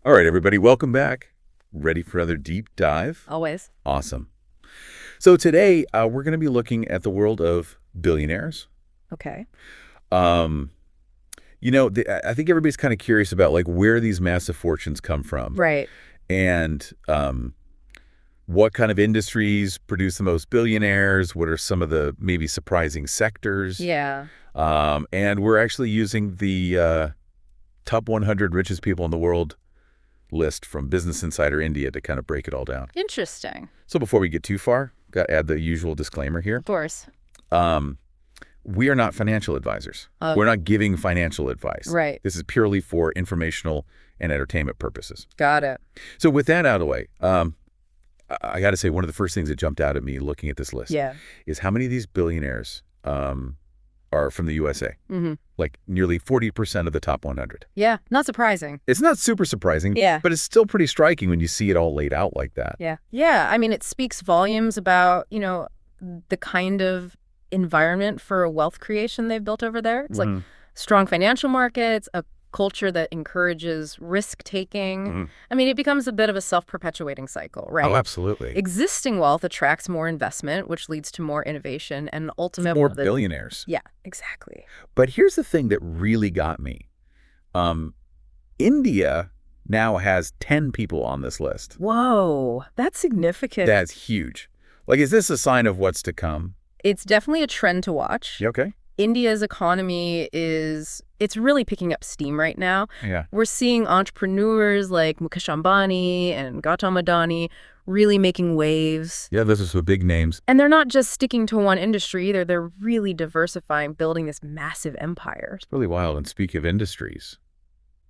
All right, everybody, welcome back. Ready for another deep dive? Always. Awesome. So today we're going to be looking at the world of billionaires. Okay. Um, I think everybody's kind of curious about like where these massive fortunes come from Right. and what kind of industries produce the most billionaires. What are some of the maybe surprising sectors? Yeah. And we're actually using the top 100 richest people in the world list from Business Insider India to kind of break it all down. Interesting. So before we get too far, got to add the usual disclaimer here. Of course. We are not financial advisors. We're not giving financial advice. Right. This is purely for informational and entertainment purposes. Got it. So with that out of the way, I got to say one of the first things that jumped out at me looking at this list is how many of these billionaires are from the USA. Mm-hmm. Like nearly 40% of the top 100. Yeah. Not surprising. It's not super surprising, Yeah. but it's still pretty striking when you see it all laid out like that. Yeah. Yeah. I mean, it speaks volumes about, the kind of environment for wealth creation they've built over there. It's like strong financial markets, a culture that encourages risk-taking. I mean, it becomes a bit of a self-perpetuating cycle, right? Oh, absolutely. Existing wealth attracts more investment, which leads to more innovation and ultimately More billionaires. Yeah, exactly. But here's the thing that really got me. India now has 10 people on this list. Whoa, that's significant. That's huge. Like, is this a sign of what's to come? It's definitely a trend to watch. You okay? India's economy it's really picking up steam right now. Yeah. We're seeing entrepreneurs like Mukesh Ambani and Gautam Adani really making waves. Yeah, those are some big names. And they're not just sticking to one industry either. They're really diversifying, building this massive empire. It's really wild. And speak of industries,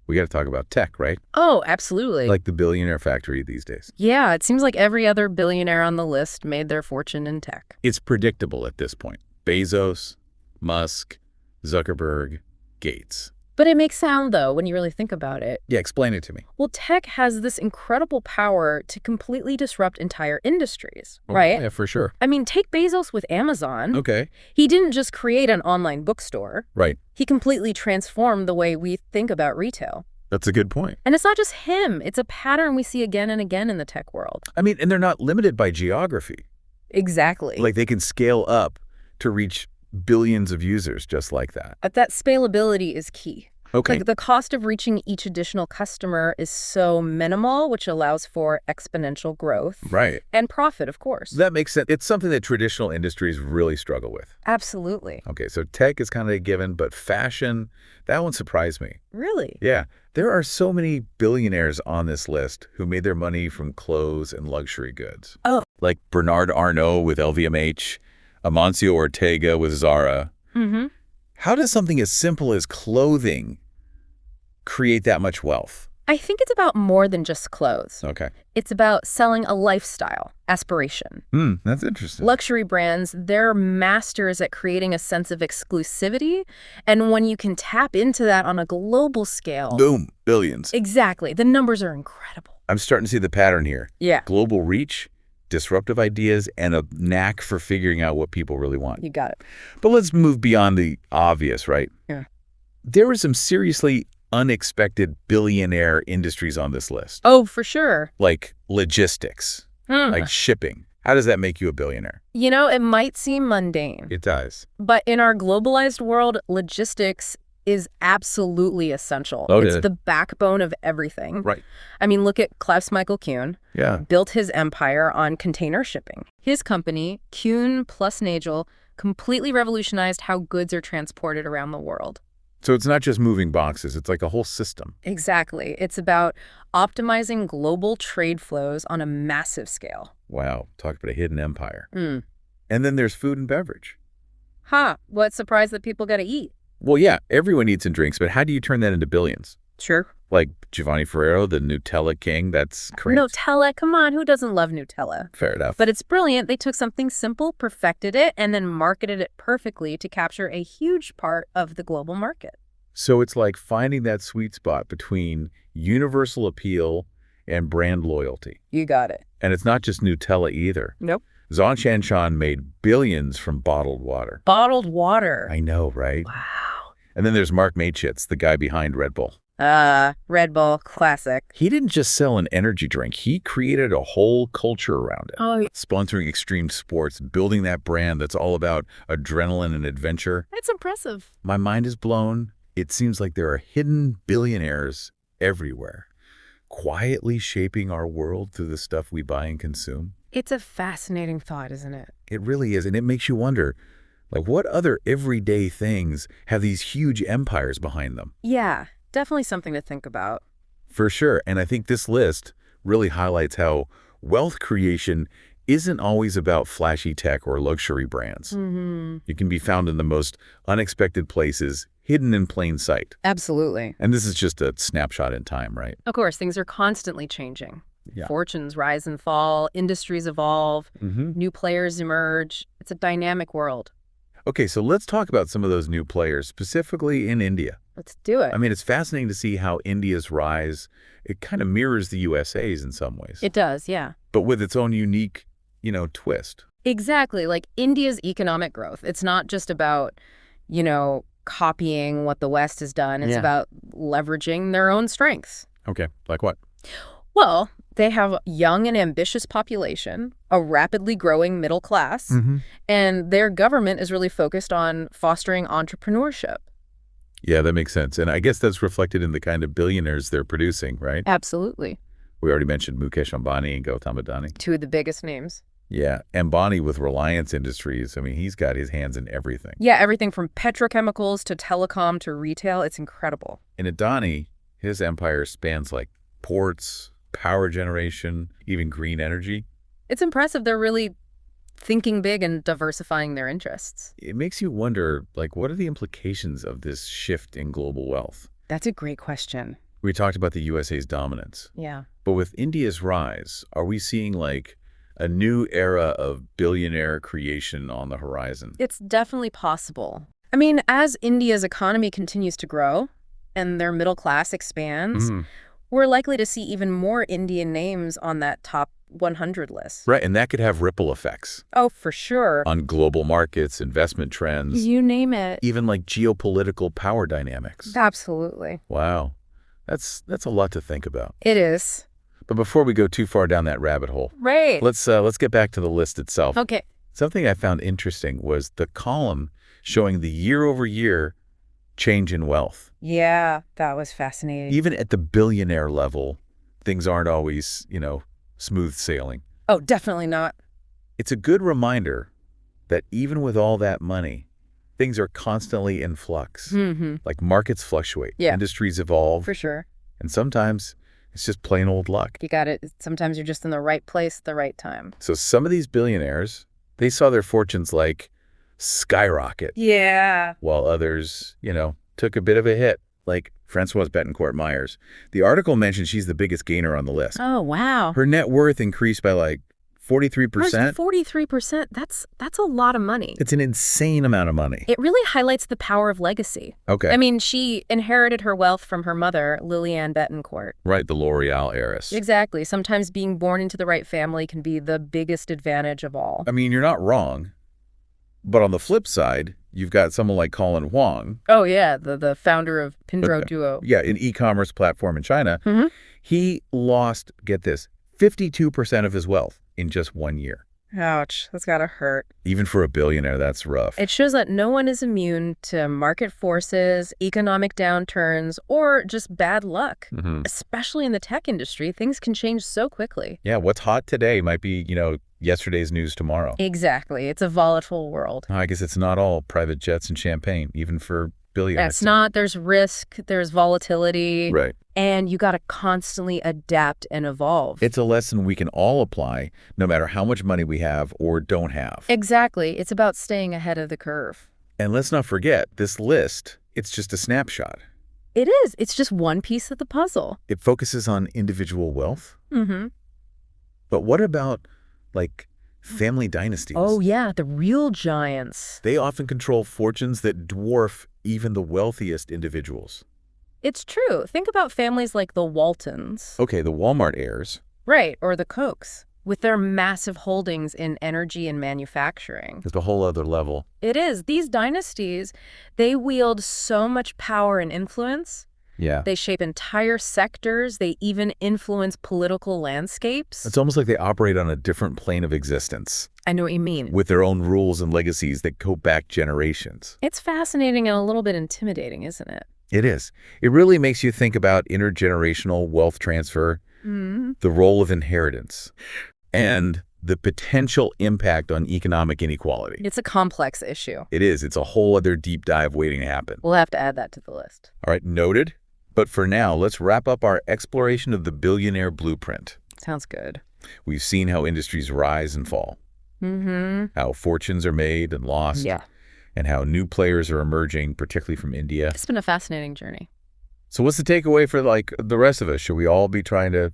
we got to talk about tech, right? Oh, absolutely. Like the billionaire factory these days. Yeah, it seems like every other billionaire on the list made their fortune in tech. It's predictable at this point. Bezos, Musk, Zuckerberg, Gates. But it makes sound, though, when you really think about it. Yeah, explain it to me. Well, tech has this incredible power to completely disrupt entire industries, Oh, right? Yeah, for sure. I mean, take Bezos with Amazon. Okay. He didn't just create an online bookstore. Right. He completely transformed the way we think about retail. That's a good point. And it's not just him. It's a pattern we see again and again in the tech world. I mean, and they're not limited by geography. Exactly. Like they can scale up to reach billions of users just like that. But that scalability is key. Okay. Like the cost of reaching each additional customer is so minimal, which allows for exponential growth. Right. And profit, of course. That makes sense. It's something that traditional industries really struggle with. Absolutely. Okay, so tech is kind of a given, but fashion, that one surprised me. Really? Yeah. There are so many billionaires on this list who made their money from clothes and luxury goods. Oh. Like Bernard Arnault with LVMH, Amancio Ortega with Zara. Mm-hmm. How does something as simple as clothing create that much wealth? I think it's about more than just clothes. Okay. It's about selling a lifestyle, aspiration. That's interesting. Luxury brands, they're masters at creating a sense of exclusivity. And when you can tap into that on a global scale. Boom, billions. Exactly. The numbers are incredible. I'm starting to see the pattern here. Yeah. Global reach, disruptive ideas, and a knack for figuring out what people really want. You got it. But let's move beyond the obvious, right? Yeah. There were some seriously unexpected billionaire industries on this list. Oh, for sure. Like logistics, like shipping. How does that make you a billionaire? It might seem mundane. It does. But in our globalized world, logistics is absolutely essential. Oh, it's yeah. the backbone of everything. Right. I mean, look at Klaus-Michael Kuhn. Yeah. Built his empire on container shipping. His company, Kuhn plus Nagel, completely revolutionized how goods are transported around the world. So it's not just moving boxes. It's like a whole system. Exactly. It's about optimizing global trade flows on a massive scale. Wow. Talk about a hidden empire. And then there's food and beverage. What surprise that people got to eat. Well, yeah, everyone eats and drinks, but how do you turn that into billions? Sure. Like Giovanni Ferrero, the Nutella king, that's great. Nutella, come on, who doesn't love Nutella? Fair enough. But it's brilliant. They took something simple, perfected it, and then marketed it perfectly to capture a huge part of the global market. So it's like finding that sweet spot between universal appeal and brand loyalty. You got it. And it's not just Nutella either. Nope. Zhang Shanshan made billions from bottled water. Bottled water. I know, right? Wow. And then there's Mark Mateschitz, the guy behind Red Bull. Red Bull, classic. He didn't just sell an energy drink. He created a whole culture around it. Oh, Sponsoring extreme sports, building that brand that's all about adrenaline and adventure. it's impressive. My mind is blown. It seems like there are hidden billionaires everywhere, quietly shaping our world through the stuff we buy and consume. It's a fascinating thought, isn't it? It really is, and it makes you wonder, like, what other everyday things have these huge empires behind them? Yeah, definitely something to think about. For sure, and I think this list really highlights how wealth creation isn't always about flashy tech or luxury brands. It can be found in the most unexpected places, hidden in plain sight. Absolutely. And this is just a snapshot in time, right? Of course, things are constantly changing. Yeah. Fortunes rise and fall, industries evolve, new players emerge. It's a dynamic world. Okay, so let's talk about some of those new players, specifically in India. Let's do it. I mean, it's fascinating to see how India's rise, it kind of mirrors the USA's in some ways. It does, yeah. But with its own unique, twist. Exactly. Like India's economic growth. It's not just about, copying what the West has done. It's about leveraging their own strengths. Okay, like what? Well, they have a young and ambitious population, a rapidly growing middle class, and their government is really focused on fostering entrepreneurship. Yeah, that makes sense. And I guess that's reflected in the kind of billionaires they're producing, right? Absolutely. We already mentioned Mukesh Ambani and Gautam Adani. Two of the biggest names. Yeah, Ambani with Reliance Industries. I mean, he's got his hands in everything. Yeah, everything from petrochemicals to telecom to retail. It's incredible. And Adani, his empire spans like ports, power generation, even green energy. It's impressive. They're really thinking big and diversifying their interests. It makes you wonder, like, what are the implications of this shift in global wealth? That's a great question. We talked about the USA's dominance. Yeah. But with India's rise, are we seeing, like, a new era of billionaire creation on the horizon? It's definitely possible. I mean, as India's economy continues to grow and their middle class expands, we're likely to see even more Indian names on that top 100 list. Right, and that could have ripple effects. Oh, for sure. On global markets, investment trends. You name it. Even like geopolitical power dynamics. Absolutely. Wow. That's a lot to think about. It is. But before we go too far down that rabbit hole, right. Let's get back to the list itself. Okay. Something I found interesting was the column showing the year-over-year change in wealth. Yeah, that was fascinating. Even at the billionaire level, things aren't always, smooth sailing. Oh, definitely not. It's a good reminder that even with all that money, things are constantly in flux. Like markets fluctuate, industries evolve. For sure. And sometimes it's just plain old luck. You got it. Sometimes you're just in the right place at the right time. So some of these billionaires, they saw their fortunes like skyrocket. Yeah. While others, took a bit of a hit, like Françoise Bettencourt-Meyers. The article mentioned she's the biggest gainer on the list. Oh, wow. Her net worth increased by like 43%. 43%? That's a lot of money. It's an insane amount of money. It really highlights the power of legacy. Okay. I mean, she inherited her wealth from her mother, Lillian Bettencourt. Right, the L'Oreal heiress. Exactly. Sometimes being born into the right family can be the biggest advantage of all. I mean, you're not wrong. But on the flip side, you've got someone like Colin Huang. Oh, yeah, the founder of Pinduoduo. Yeah, an e-commerce platform in China. He lost, get this, 52% of his wealth in just 1 year. Ouch, that's gotta hurt. Even for a billionaire, that's rough. It shows that no one is immune to market forces, economic downturns, or just bad luck. Especially in the tech industry, things can change so quickly. Yeah, what's hot today might be, yesterday's news tomorrow. Exactly. It's a volatile world. I guess it's not all private jets and champagne, even for billionaires. It's not. There's risk, there's volatility. Right. And you got to constantly adapt and evolve. It's a lesson we can all apply, no matter how much money we have or don't have. Exactly. It's about staying ahead of the curve. And let's not forget, this list, it's just a snapshot. It is. It's just one piece of the puzzle. It focuses on individual wealth. But what about, like, family dynasties? Oh, yeah, the real giants. They often control fortunes that dwarf even the wealthiest individuals. It's true. Think about families like the Waltons. Okay, the Walmart heirs. Right, or the Kochs, with their massive holdings in energy and manufacturing. It's a whole other level. It is. These dynasties, they wield so much power and influence. Yeah. They shape entire sectors. They even influence political landscapes. It's almost like they operate on a different plane of existence, I know what you mean. with their own rules and legacies that go back generations. It's fascinating and a little bit intimidating, isn't it? It is. It really makes you think about intergenerational wealth transfer, the role of inheritance, and the potential impact on economic inequality. It's a complex issue. It is. It's a whole other deep dive waiting to happen. We'll have to add that to the list. All right, noted. But for now, let's wrap up our exploration of the billionaire blueprint. Sounds good. We've seen how industries rise and fall, how fortunes are made and lost, Yeah. and how new players are emerging, particularly from India. It's been a fascinating journey. So what's the takeaway for, like, the rest of us? Should we all be trying to,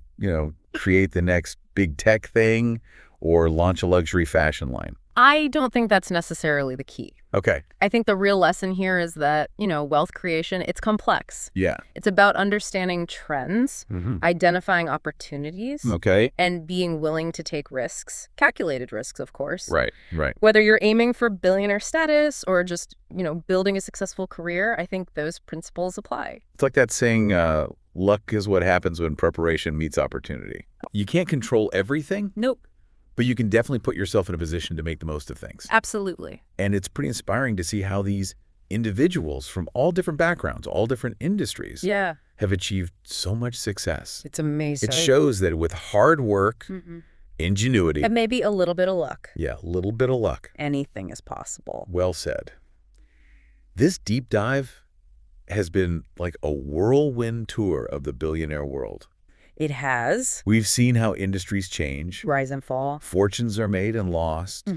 create the next big tech thing or launch a luxury fashion line? I don't think that's necessarily the key. Okay. I think the real lesson here is that, wealth creation, it's complex. Yeah. It's about understanding trends, identifying opportunities, Okay. and being willing to take risks, calculated risks, of course. Right. Whether you're aiming for billionaire status or just, building a successful career, I think those principles apply. It's like that saying, luck is what happens when preparation meets opportunity. You can't control everything, Nope. but you can definitely put yourself in a position to make the most of things. Absolutely. And it's pretty inspiring to see how these individuals from all different backgrounds, all different industries, Yeah. have achieved so much success. It's amazing. It shows that with hard work, ingenuity, And maybe a little bit of luck. a little bit of luck. Anything is possible. Well said. This deep dive has been like a whirlwind tour of the billionaire world. It has. We've seen how industries change, Rise and fall. fortunes are made and lost,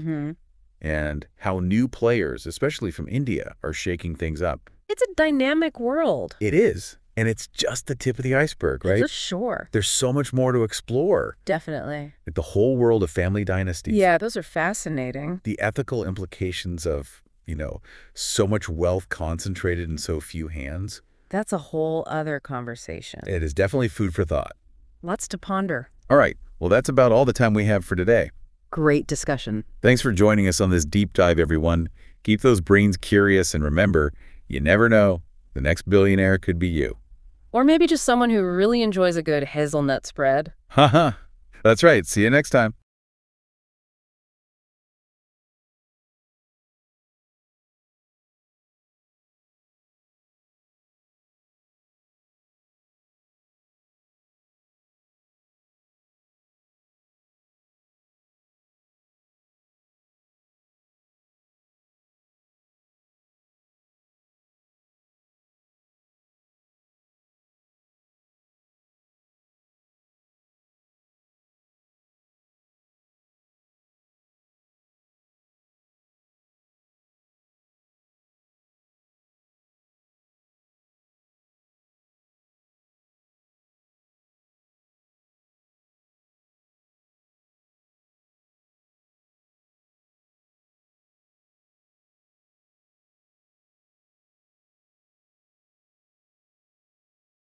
and how new players, especially from India, are shaking things up. It's a dynamic world. It is. And it's just the tip of the iceberg, right? Just sure. There's so much more to explore. Definitely. Like the whole world of family dynasties. Yeah, those are fascinating. The ethical implications of, so much wealth concentrated in so few hands. That's a whole other conversation. It is definitely food for thought. Lots to ponder. All right. Well, that's about all the time we have for today. Great discussion. Thanks for joining us on this deep dive, everyone. Keep those brains curious, and remember, you never know, the next billionaire could be you. Or maybe just someone who really enjoys a good hazelnut spread. Haha. That's right. See you next time.